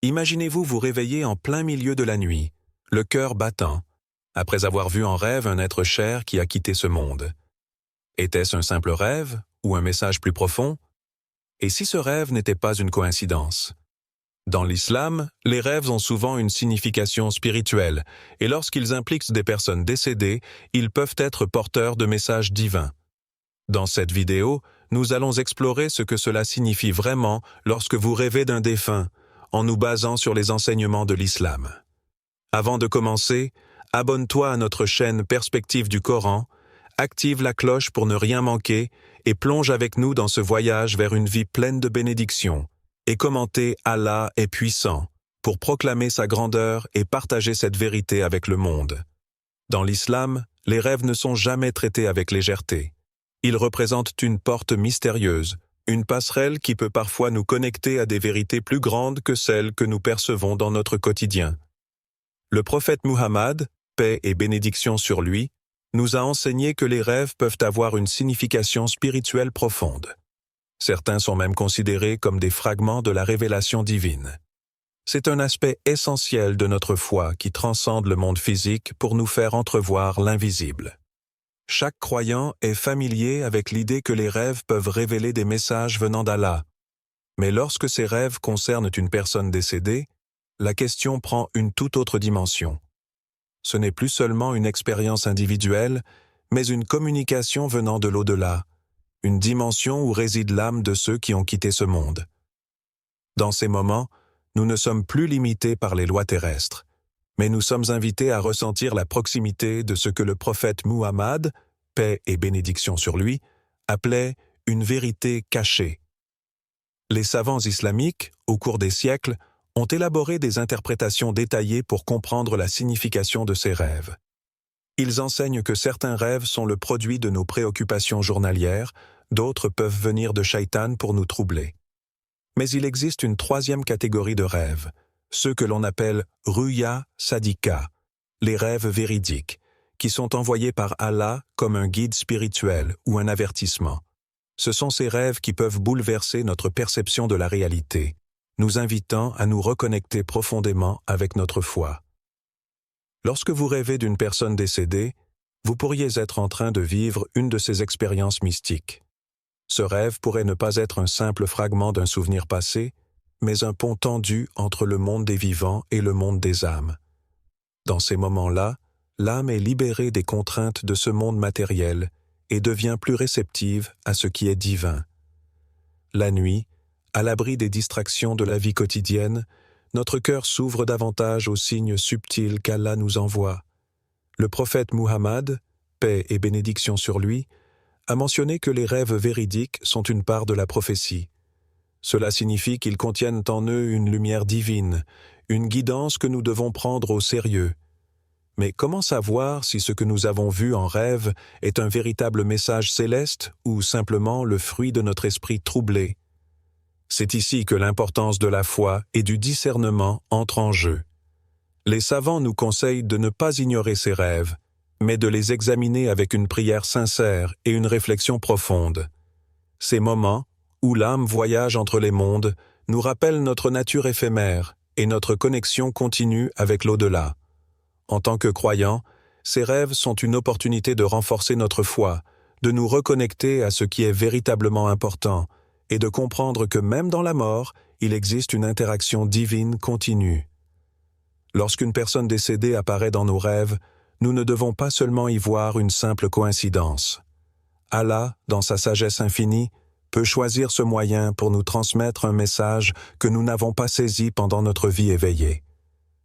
Imaginez-vous vous réveiller en plein milieu de la nuit, le cœur battant, après avoir vu en rêve un être cher qui a quitté ce monde. Était-ce un simple rêve ou un message plus profond? Et si ce rêve n'était pas une coïncidence? Dans l'islam, les rêves ont souvent une signification spirituelle, et lorsqu'ils impliquent des personnes décédées, ils peuvent être porteurs de messages divins. Dans cette vidéo, nous allons explorer ce que cela signifie vraiment lorsque vous rêvez d'un défunt, en nous basant sur les enseignements de l'islam. Avant de commencer, abonne-toi à notre chaîne Perspective du Coran, active la cloche pour ne rien manquer et plonge avec nous dans ce voyage vers une vie pleine de bénédictions. Et commentez « Allah est puissant » pour proclamer sa grandeur et partager cette vérité avec le monde. Dans l'islam, les rêves ne sont jamais traités avec légèreté. Ils représentent une porte mystérieuse, une passerelle qui peut parfois nous connecter à des vérités plus grandes que celles que nous percevons dans notre quotidien. Le prophète Muhammad, paix et bénédiction sur lui, nous a enseigné que les rêves peuvent avoir une signification spirituelle profonde. Certains sont même considérés comme des fragments de la révélation divine. C'est un aspect essentiel de notre foi qui transcende le monde physique pour nous faire entrevoir l'invisible. Chaque croyant est familier avec l'idée que les rêves peuvent révéler des messages venant d'Allah. Mais lorsque ces rêves concernent une personne décédée, la question prend une toute autre dimension. Ce n'est plus seulement une expérience individuelle, mais une communication venant de l'au-delà, une dimension où réside l'âme de ceux qui ont quitté ce monde. Dans ces moments, nous ne sommes plus limités par les lois terrestres, mais nous sommes invités à ressentir la proximité de ce que le prophète Muhammad, paix et bénédiction sur lui, appelait une vérité cachée. Les savants islamiques, au cours des siècles, ont élaboré des interprétations détaillées pour comprendre la signification de ces rêves. Ils enseignent que certains rêves sont le produit de nos préoccupations journalières, d'autres peuvent venir de Shaitan pour nous troubler. Mais il existe une troisième catégorie de rêves, ceux que l'on appelle Ruya Sadika, les rêves véridiques, qui sont envoyés par Allah comme un guide spirituel ou un avertissement. Ce sont ces rêves qui peuvent bouleverser notre perception de la réalité, nous invitant à nous reconnecter profondément avec notre foi. Lorsque vous rêvez d'une personne décédée, vous pourriez être en train de vivre une de ces expériences mystiques. Ce rêve pourrait ne pas être un simple fragment d'un souvenir passé, mais un pont tendu entre le monde des vivants et le monde des âmes. Dans ces moments-là, l'âme est libérée des contraintes de ce monde matériel et devient plus réceptive à ce qui est divin. La nuit, à l'abri des distractions de la vie quotidienne, notre cœur s'ouvre davantage aux signes subtils qu'Allah nous envoie. Le prophète Muhammad, paix et bénédiction sur lui, a mentionné que les rêves véridiques sont une part de la prophétie. Cela signifie qu'ils contiennent en eux une lumière divine, une guidance que nous devons prendre au sérieux. Mais comment savoir si ce que nous avons vu en rêve est un véritable message céleste ou simplement le fruit de notre esprit troublé? C'est ici que l'importance de la foi et du discernement entre en jeu. Les savants nous conseillent de ne pas ignorer ces rêves, mais de les examiner avec une prière sincère et une réflexion profonde. Ces moments, où l'âme voyage entre les mondes, nous rappellent notre nature éphémère et notre connexion continue avec l'au-delà. En tant que croyants, ces rêves sont une opportunité de renforcer notre foi, de nous reconnecter à ce qui est véritablement important, et de comprendre que même dans la mort, il existe une interaction divine continue. Lorsqu'une personne décédée apparaît dans nos rêves, nous ne devons pas seulement y voir une simple coïncidence. Allah, dans sa sagesse infinie, peut choisir ce moyen pour nous transmettre un message que nous n'avons pas saisi pendant notre vie éveillée.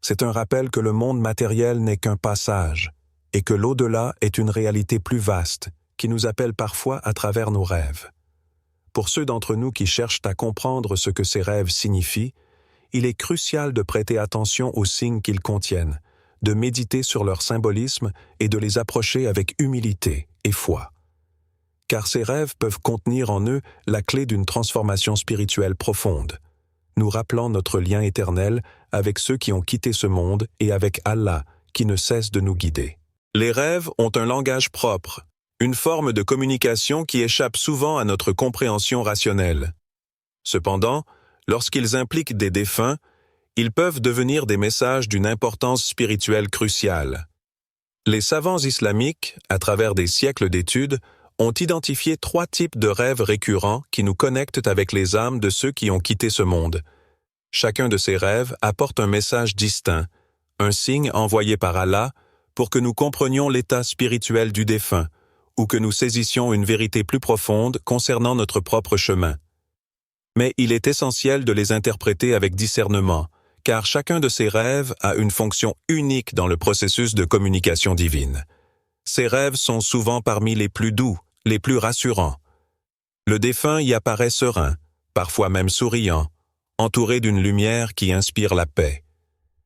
C'est un rappel que le monde matériel n'est qu'un passage, et que l'au-delà est une réalité plus vaste, qui nous appelle parfois à travers nos rêves. Pour ceux d'entre nous qui cherchent à comprendre ce que ces rêves signifient, il est crucial de prêter attention aux signes qu'ils contiennent, de méditer sur leur symbolisme et de les approcher avec humilité et foi. Car ces rêves peuvent contenir en eux la clé d'une transformation spirituelle profonde, nous rappelant notre lien éternel avec ceux qui ont quitté ce monde et avec Allah qui ne cesse de nous guider. Les rêves ont un langage propre, une forme de communication qui échappe souvent à notre compréhension rationnelle. Cependant, lorsqu'ils impliquent des défunts, ils peuvent devenir des messages d'une importance spirituelle cruciale. Les savants islamiques, à travers des siècles d'études, ont identifié 3 types de rêves récurrents qui nous connectent avec les âmes de ceux qui ont quitté ce monde. Chacun de ces rêves apporte un message distinct, un signe envoyé par Allah pour que nous comprenions l'état spirituel du défunt ou que nous saisissions une vérité plus profonde concernant notre propre chemin. Mais il est essentiel de les interpréter avec discernement, car chacun de ces rêves a une fonction unique dans le processus de communication divine. Ces rêves sont souvent parmi les plus doux, les plus rassurants. Le défunt y apparaît serein, parfois même souriant, entouré d'une lumière qui inspire la paix.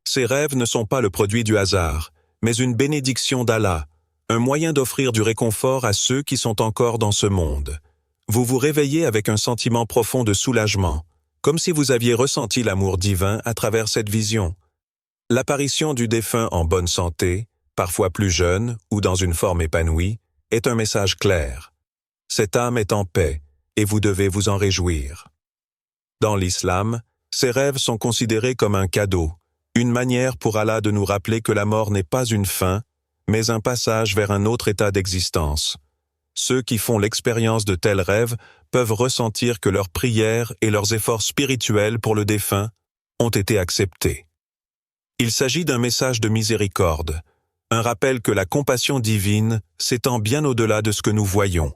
Ces rêves ne sont pas le produit du hasard, mais une bénédiction d'Allah, un moyen d'offrir du réconfort à ceux qui sont encore dans ce monde. Vous vous réveillez avec un sentiment profond de soulagement, comme si vous aviez ressenti l'amour divin à travers cette vision. L'apparition du défunt en bonne santé, parfois plus jeune ou dans une forme épanouie, est un message clair. Cette âme est en paix, et vous devez vous en réjouir. Dans l'islam, ces rêves sont considérés comme un cadeau, une manière pour Allah de nous rappeler que la mort n'est pas une fin, mais un passage vers un autre état d'existence. Ceux qui font l'expérience de tels rêves peuvent ressentir que leurs prières et leurs efforts spirituels pour le défunt ont été acceptés. Il s'agit d'un message de miséricorde, un rappel que la compassion divine s'étend bien au-delà de ce que nous voyons.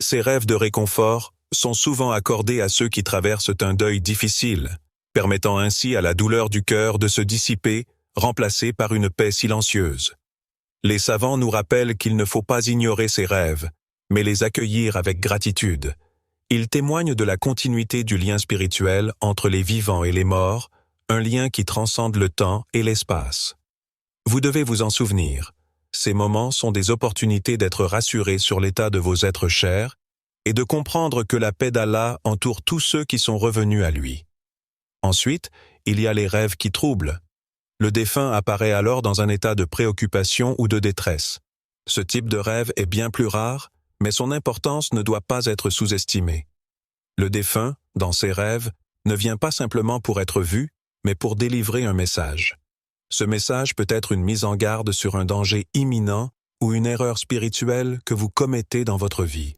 Ces rêves de réconfort sont souvent accordés à ceux qui traversent un deuil difficile, permettant ainsi à la douleur du cœur de se dissiper, remplacée par une paix silencieuse. Les savants nous rappellent qu'il ne faut pas ignorer ces rêves, mais les accueillir avec gratitude. Ils témoignent de la continuité du lien spirituel entre les vivants et les morts, un lien qui transcende le temps et l'espace. Vous devez vous en souvenir. Ces moments sont des opportunités d'être rassurés sur l'état de vos êtres chers et de comprendre que la paix d'Allah entoure tous ceux qui sont revenus à lui. Ensuite, il y a les rêves qui troublent. Le défunt apparaît alors dans un état de préoccupation ou de détresse. Ce type de rêve est bien plus rare, mais son importance ne doit pas être sous-estimée. Le défunt, dans ses rêves, ne vient pas simplement pour être vu, mais pour délivrer un message. Ce message peut être une mise en garde sur un danger imminent ou une erreur spirituelle que vous commettez dans votre vie.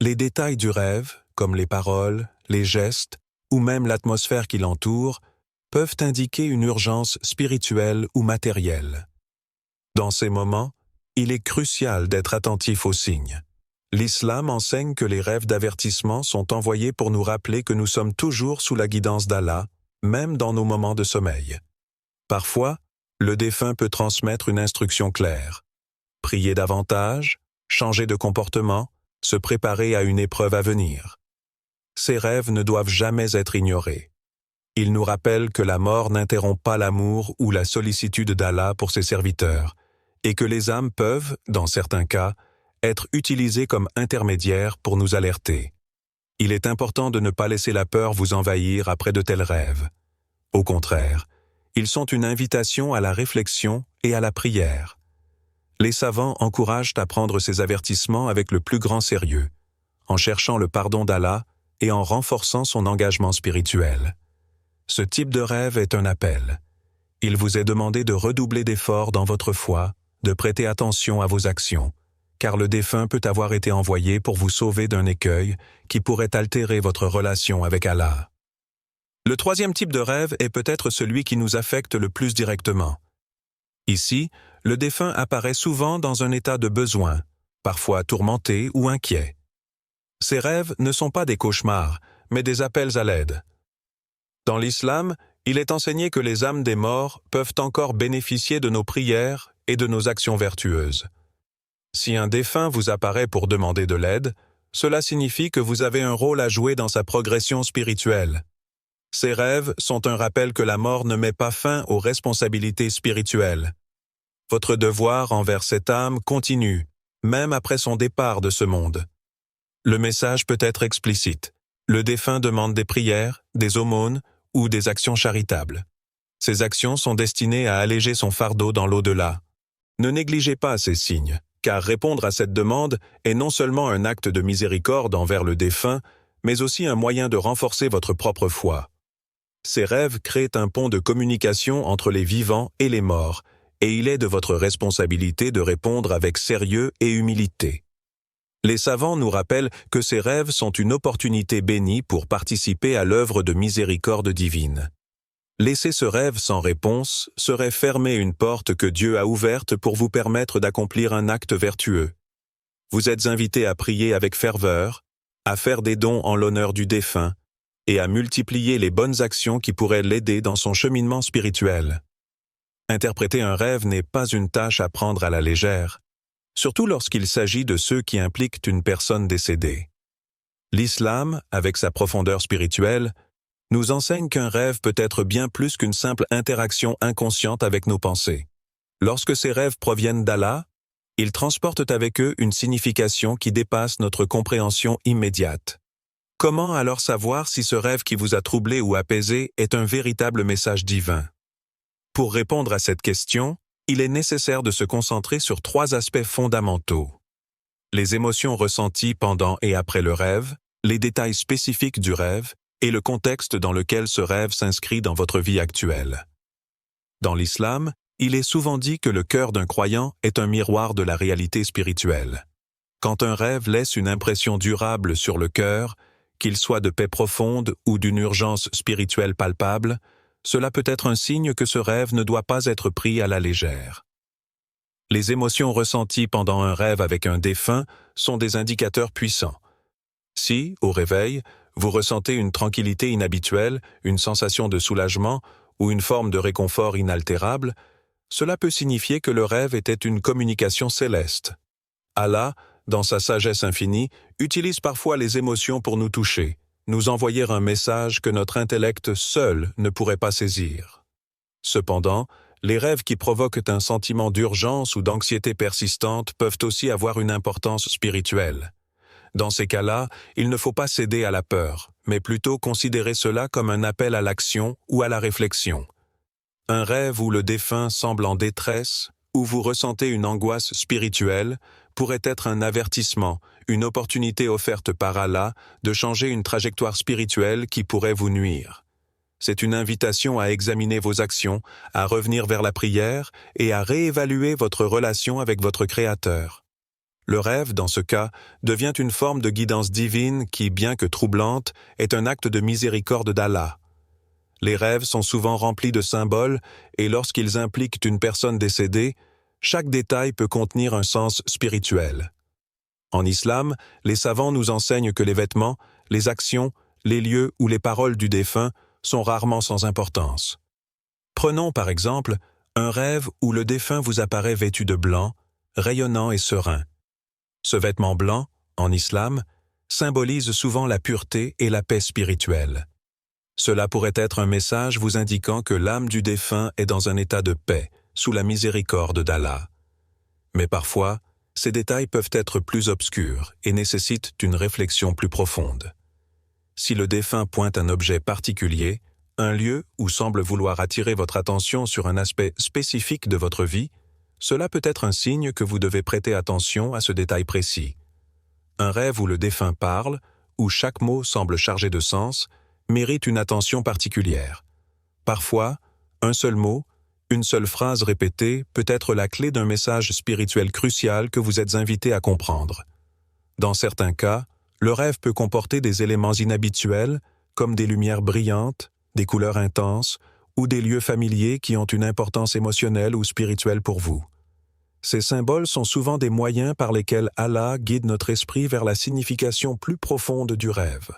Les détails du rêve, comme les paroles, les gestes ou même l'atmosphère qui l'entoure, peuvent indiquer une urgence spirituelle ou matérielle. Dans ces moments, il est crucial d'être attentif aux signes. L'islam enseigne que les rêves d'avertissement sont envoyés pour nous rappeler que nous sommes toujours sous la guidance d'Allah, même dans nos moments de sommeil. Parfois, le défunt peut transmettre une instruction claire. Prier davantage, changer de comportement, se préparer à une épreuve à venir. Ces rêves ne doivent jamais être ignorés. Ils nous rappellent que la mort n'interrompt pas l'amour ou la sollicitude d'Allah pour ses serviteurs, et que les âmes peuvent, dans certains cas, être utilisées comme intermédiaires pour nous alerter. Il est important de ne pas laisser la peur vous envahir après de tels rêves. Au contraire, ils sont une invitation à la réflexion et à la prière. Les savants encouragent à prendre ces avertissements avec le plus grand sérieux, en cherchant le pardon d'Allah et en renforçant son engagement spirituel. Ce type de rêve est un appel. Il vous est demandé de redoubler d'efforts dans votre foi, de prêter attention à vos actions, car le défunt peut avoir été envoyé pour vous sauver d'un écueil qui pourrait altérer votre relation avec Allah. Le troisième type de rêve est peut-être celui qui nous affecte le plus directement. Ici, le défunt apparaît souvent dans un état de besoin, parfois tourmenté ou inquiet. Ces rêves ne sont pas des cauchemars, mais des appels à l'aide. Dans l'islam, il est enseigné que les âmes des morts peuvent encore bénéficier de nos prières et de nos actions vertueuses. Si un défunt vous apparaît pour demander de l'aide, cela signifie que vous avez un rôle à jouer dans sa progression spirituelle. Ces rêves sont un rappel que la mort ne met pas fin aux responsabilités spirituelles. Votre devoir envers cette âme continue, même après son départ de ce monde. Le message peut être explicite. Le défunt demande des prières, des aumônes ou des actions charitables. Ces actions sont destinées à alléger son fardeau dans l'au-delà. Ne négligez pas ces signes, car répondre à cette demande est non seulement un acte de miséricorde envers le défunt, mais aussi un moyen de renforcer votre propre foi. Ces rêves créent un pont de communication entre les vivants et les morts, et il est de votre responsabilité de répondre avec sérieux et humilité. Les savants nous rappellent que ces rêves sont une opportunité bénie pour participer à l'œuvre de miséricorde divine. Laisser ce rêve sans réponse serait fermer une porte que Dieu a ouverte pour vous permettre d'accomplir un acte vertueux. Vous êtes invité à prier avec ferveur, à faire des dons en l'honneur du défunt, et à multiplier les bonnes actions qui pourraient l'aider dans son cheminement spirituel. Interpréter un rêve n'est pas une tâche à prendre à la légère, surtout lorsqu'il s'agit de ceux qui impliquent une personne décédée. L'islam, avec sa profondeur spirituelle, nous enseigne qu'un rêve peut être bien plus qu'une simple interaction inconsciente avec nos pensées. Lorsque ces rêves proviennent d'Allah, ils transportent avec eux une signification qui dépasse notre compréhension immédiate. Comment alors savoir si ce rêve qui vous a troublé ou apaisé est un véritable message divin? Pour répondre à cette question, il est nécessaire de se concentrer sur 3 aspects fondamentaux. Les émotions ressenties pendant et après le rêve, les détails spécifiques du rêve et le contexte dans lequel ce rêve s'inscrit dans votre vie actuelle. Dans l'islam, il est souvent dit que le cœur d'un croyant est un miroir de la réalité spirituelle. Quand un rêve laisse une impression durable sur le cœur, qu'il soit de paix profonde ou d'une urgence spirituelle palpable, cela peut être un signe que ce rêve ne doit pas être pris à la légère. Les émotions ressenties pendant un rêve avec un défunt sont des indicateurs puissants. Si, au réveil, vous ressentez une tranquillité inhabituelle, une sensation de soulagement ou une forme de réconfort inaltérable, cela peut signifier que le rêve était une communication céleste. Allah, dans sa sagesse infinie, utilise parfois les émotions pour nous toucher, nous envoyer un message que notre intellect seul ne pourrait pas saisir. Cependant, les rêves qui provoquent un sentiment d'urgence ou d'anxiété persistante peuvent aussi avoir une importance spirituelle. Dans ces cas-là, il ne faut pas céder à la peur, mais plutôt considérer cela comme un appel à l'action ou à la réflexion. Un rêve où le défunt semble en détresse, où vous ressentez une angoisse spirituelle, pourrait être un avertissement, une opportunité offerte par Allah de changer une trajectoire spirituelle qui pourrait vous nuire. C'est une invitation à examiner vos actions, à revenir vers la prière et à réévaluer votre relation avec votre Créateur. Le rêve, dans ce cas, devient une forme de guidance divine qui, bien que troublante, est un acte de miséricorde d'Allah. Les rêves sont souvent remplis de symboles et lorsqu'ils impliquent une personne décédée, chaque détail peut contenir un sens spirituel. En islam, les savants nous enseignent que les vêtements, les actions, les lieux ou les paroles du défunt sont rarement sans importance. Prenons par exemple un rêve où le défunt vous apparaît vêtu de blanc, rayonnant et serein. Ce vêtement blanc, en islam, symbolise souvent la pureté et la paix spirituelle. Cela pourrait être un message vous indiquant que l'âme du défunt est dans un état de paix, sous la miséricorde d'Allah. Mais parfois, ces détails peuvent être plus obscurs et nécessitent une réflexion plus profonde. Si le défunt pointe un objet particulier, un lieu ou semble vouloir attirer votre attention sur un aspect spécifique de votre vie, cela peut être un signe que vous devez prêter attention à ce détail précis. Un rêve où le défunt parle, où chaque mot semble chargé de sens, mérite une attention particulière. Parfois, un seul mot, une seule phrase répétée peut être la clé d'un message spirituel crucial que vous êtes invité à comprendre. Dans certains cas, le rêve peut comporter des éléments inhabituels, comme des lumières brillantes, des couleurs intenses, ou des lieux familiers qui ont une importance émotionnelle ou spirituelle pour vous. Ces symboles sont souvent des moyens par lesquels Allah guide notre esprit vers la signification plus profonde du rêve.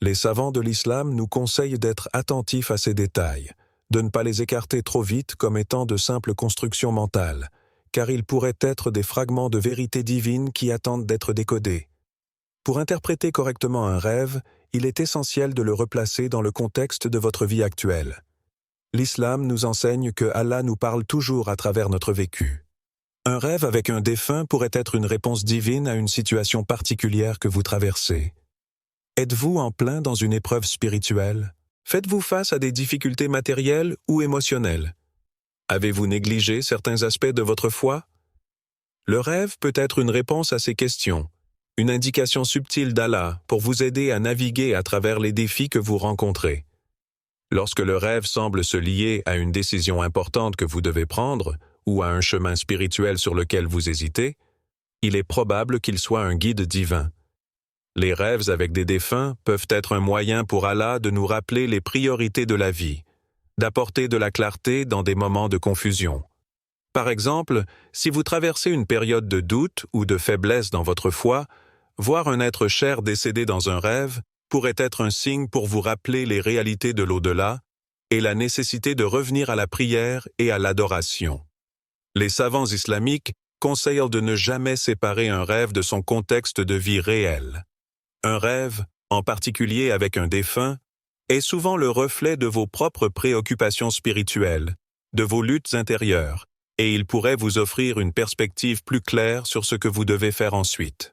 Les savants de l'islam nous conseillent d'être attentifs à ces détails, de ne pas les écarter trop vite comme étant de simples constructions mentales, car ils pourraient être des fragments de vérité divine qui attendent d'être décodés. Pour interpréter correctement un rêve, il est essentiel de le replacer dans le contexte de votre vie actuelle. L'islam nous enseigne que Allah nous parle toujours à travers notre vécu. Un rêve avec un défunt pourrait être une réponse divine à une situation particulière que vous traversez. Êtes-vous en plein dans une épreuve spirituelle? Faites-vous face à des difficultés matérielles ou émotionnelles? Avez-vous négligé certains aspects de votre foi? Le rêve peut être une réponse à ces questions, une indication subtile d'Allah pour vous aider à naviguer à travers les défis que vous rencontrez. Lorsque le rêve semble se lier à une décision importante que vous devez prendre ou à un chemin spirituel sur lequel vous hésitez, il est probable qu'il soit un guide divin. Les rêves avec des défunts peuvent être un moyen pour Allah de nous rappeler les priorités de la vie, d'apporter de la clarté dans des moments de confusion. Par exemple, si vous traversez une période de doute ou de faiblesse dans votre foi, voir un être cher décédé dans un rêve pourrait être un signe pour vous rappeler les réalités de l'au-delà et la nécessité de revenir à la prière et à l'adoration. Les savants islamiques conseillent de ne jamais séparer un rêve de son contexte de vie réel. Un rêve, en particulier avec un défunt, est souvent le reflet de vos propres préoccupations spirituelles, de vos luttes intérieures, et il pourrait vous offrir une perspective plus claire sur ce que vous devez faire ensuite.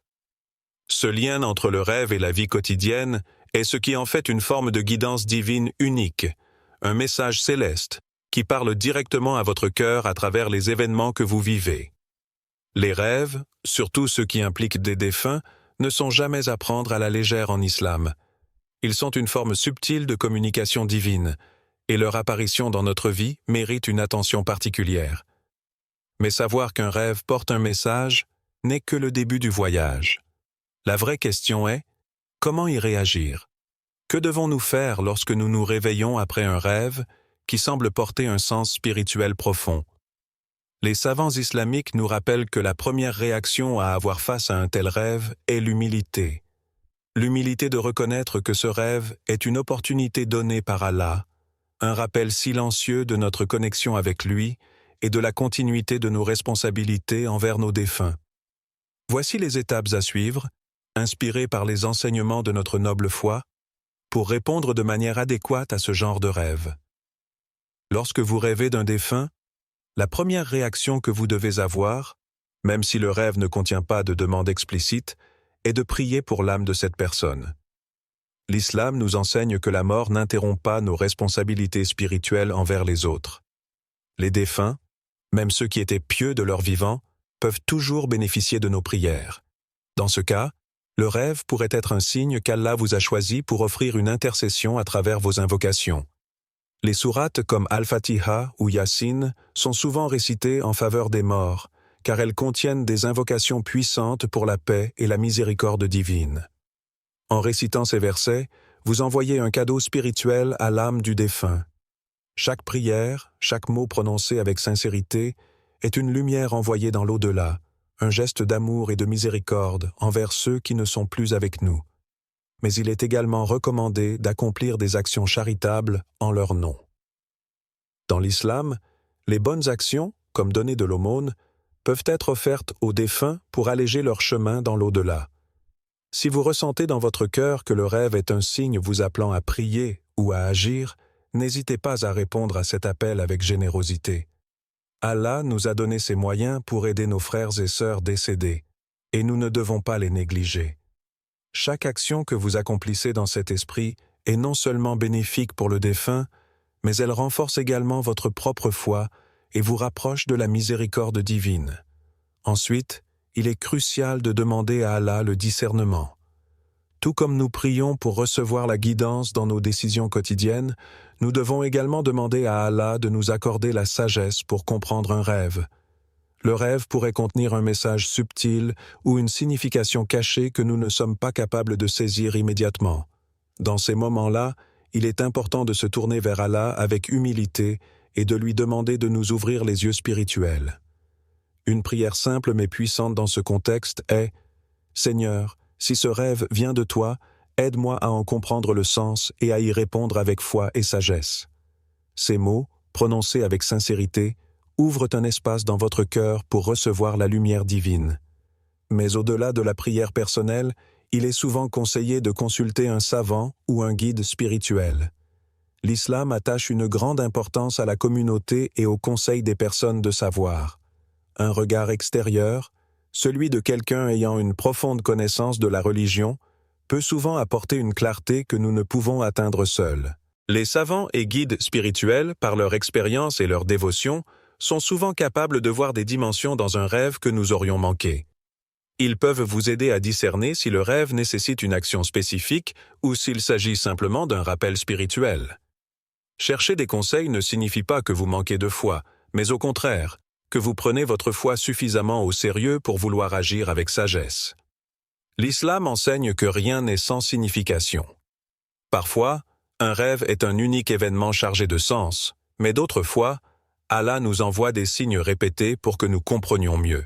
Ce lien entre le rêve et la vie quotidienne est ce qui en fait une forme de guidance divine unique, un message céleste qui parle directement à votre cœur à travers les événements que vous vivez. Les rêves, surtout ceux qui impliquent des défunts, ne sont jamais à prendre à la légère en islam. Ils sont une forme subtile de communication divine, et leur apparition dans notre vie mérite une attention particulière. Mais savoir qu'un rêve porte un message n'est que le début du voyage. La vraie question est, comment y réagir? Que devons-nous faire lorsque nous nous réveillons après un rêve qui semble porter un sens spirituel profond? Les savants islamiques nous rappellent que la première réaction à avoir face à un tel rêve est l'humilité. L'humilité de reconnaître que ce rêve est une opportunité donnée par Allah, un rappel silencieux de notre connexion avec lui et de la continuité de nos responsabilités envers nos défunts. Voici les étapes à suivre, inspirées par les enseignements de notre noble foi, pour répondre de manière adéquate à ce genre de rêve. Lorsque vous rêvez d'un défunt, la première réaction que vous devez avoir, même si le rêve ne contient pas de demande explicite, est de prier pour l'âme de cette personne. L'islam nous enseigne que la mort n'interrompt pas nos responsabilités spirituelles envers les autres. Les défunts, même ceux qui étaient pieux de leur vivant, peuvent toujours bénéficier de nos prières. Dans ce cas, le rêve pourrait être un signe qu'Allah vous a choisi pour offrir une intercession à travers vos invocations. Les sourates comme Al-Fatiha ou Yassine sont souvent récitées en faveur des morts, car elles contiennent des invocations puissantes pour la paix et la miséricorde divine. En récitant ces versets, vous envoyez un cadeau spirituel à l'âme du défunt. Chaque prière, chaque mot prononcé avec sincérité, est une lumière envoyée dans l'au-delà, un geste d'amour et de miséricorde envers ceux qui ne sont plus avec nous. Mais il est également recommandé d'accomplir des actions charitables en leur nom. Dans l'islam, les bonnes actions, comme donner de l'aumône, peuvent être offertes aux défunts pour alléger leur chemin dans l'au-delà. Si vous ressentez dans votre cœur que le rêve est un signe vous appelant à prier ou à agir, n'hésitez pas à répondre à cet appel avec générosité. Allah nous a donné ces moyens pour aider nos frères et sœurs décédés, et nous ne devons pas les négliger. Chaque action que vous accomplissez dans cet esprit est non seulement bénéfique pour le défunt, mais elle renforce également votre propre foi et vous rapproche de la miséricorde divine. Ensuite, il est crucial de demander à Allah le discernement. Tout comme nous prions pour recevoir la guidance dans nos décisions quotidiennes, nous devons également demander à Allah de nous accorder la sagesse pour comprendre un rêve. Le rêve pourrait contenir un message subtil ou une signification cachée que nous ne sommes pas capables de saisir immédiatement. Dans ces moments-là, il est important de se tourner vers Allah avec humilité et de lui demander de nous ouvrir les yeux spirituels. Une prière simple mais puissante dans ce contexte est « Seigneur, si ce rêve vient de toi, aide-moi à en comprendre le sens et à y répondre avec foi et sagesse. » Ces mots, prononcés avec sincérité, ouvrent un espace dans votre cœur pour recevoir la lumière divine. Mais au-delà de la prière personnelle, il est souvent conseillé de consulter un savant ou un guide spirituel. L'islam attache une grande importance à la communauté et au conseil des personnes de savoir. Un regard extérieur, celui de quelqu'un ayant une profonde connaissance de la religion, peut souvent apporter une clarté que nous ne pouvons atteindre seuls. Les savants et guides spirituels, par leur expérience et leur dévotion, sont souvent capables de voir des dimensions dans un rêve que nous aurions manqué. Ils peuvent vous aider à discerner si le rêve nécessite une action spécifique ou s'il s'agit simplement d'un rappel spirituel. Chercher des conseils ne signifie pas que vous manquez de foi, mais au contraire, que vous prenez votre foi suffisamment au sérieux pour vouloir agir avec sagesse. L'islam enseigne que rien n'est sans signification. Parfois, un rêve est un unique événement chargé de sens, mais d'autres fois, Allah nous envoie des signes répétés pour que nous comprenions mieux.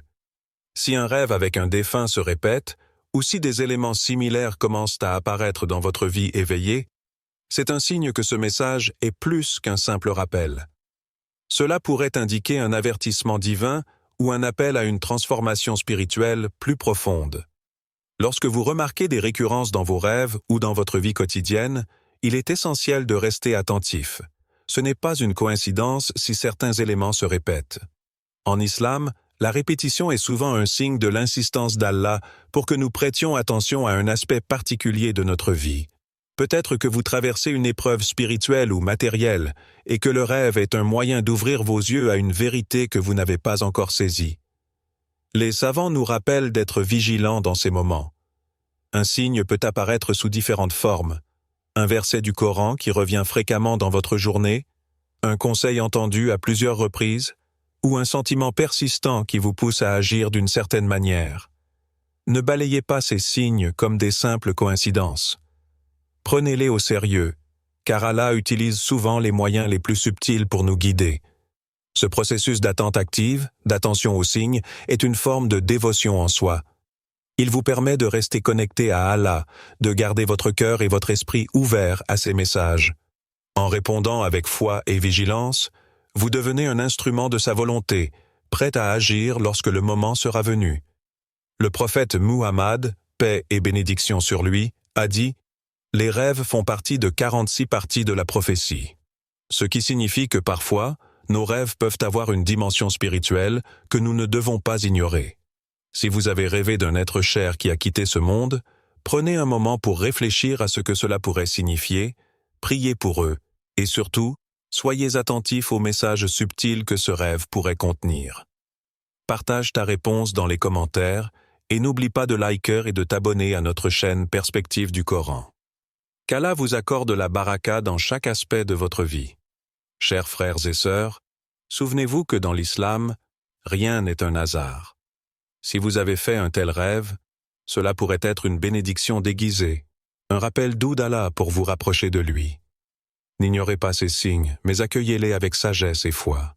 Si un rêve avec un défunt se répète, ou si des éléments similaires commencent à apparaître dans votre vie éveillée, c'est un signe que ce message est plus qu'un simple rappel. Cela pourrait indiquer un avertissement divin ou un appel à une transformation spirituelle plus profonde. Lorsque vous remarquez des récurrences dans vos rêves ou dans votre vie quotidienne, il est essentiel de rester attentif. Ce n'est pas une coïncidence si certains éléments se répètent. En islam, la répétition est souvent un signe de l'insistance d'Allah pour que nous prêtions attention à un aspect particulier de notre vie. Peut-être que vous traversez une épreuve spirituelle ou matérielle et que le rêve est un moyen d'ouvrir vos yeux à une vérité que vous n'avez pas encore saisie. Les savants nous rappellent d'être vigilants dans ces moments. Un signe peut apparaître sous différentes formes. Un verset du Coran qui revient fréquemment dans votre journée, un conseil entendu à plusieurs reprises, ou un sentiment persistant qui vous pousse à agir d'une certaine manière. Ne balayez pas ces signes comme des simples coïncidences. Prenez-les au sérieux, car Allah utilise souvent les moyens les plus subtils pour nous guider. Ce processus d'attente active, d'attention aux signes, est une forme de dévotion en soi. Il vous permet de rester connecté à Allah, de garder votre cœur et votre esprit ouverts à ses messages. En répondant avec foi et vigilance, vous devenez un instrument de sa volonté, prêt à agir lorsque le moment sera venu. Le prophète Muhammad, paix et bénédiction sur lui, a dit « Les rêves font partie de 46 parties de la prophétie », ce qui signifie que parfois, nos rêves peuvent avoir une dimension spirituelle que nous ne devons pas ignorer. Si vous avez rêvé d'un être cher qui a quitté ce monde, prenez un moment pour réfléchir à ce que cela pourrait signifier, priez pour eux, et surtout, soyez attentifs aux messages subtils que ce rêve pourrait contenir. Partage ta réponse dans les commentaires et n'oublie pas de liker et de t'abonner à notre chaîne Perspective du Coran. Qu'Allah vous accorde la baraka dans chaque aspect de votre vie. Chers frères et sœurs, souvenez-vous que dans l'islam, rien n'est un hasard. Si vous avez fait un tel rêve, cela pourrait être une bénédiction déguisée, un rappel doux d'Allah pour vous rapprocher de lui. N'ignorez pas ces signes, mais accueillez-les avec sagesse et foi.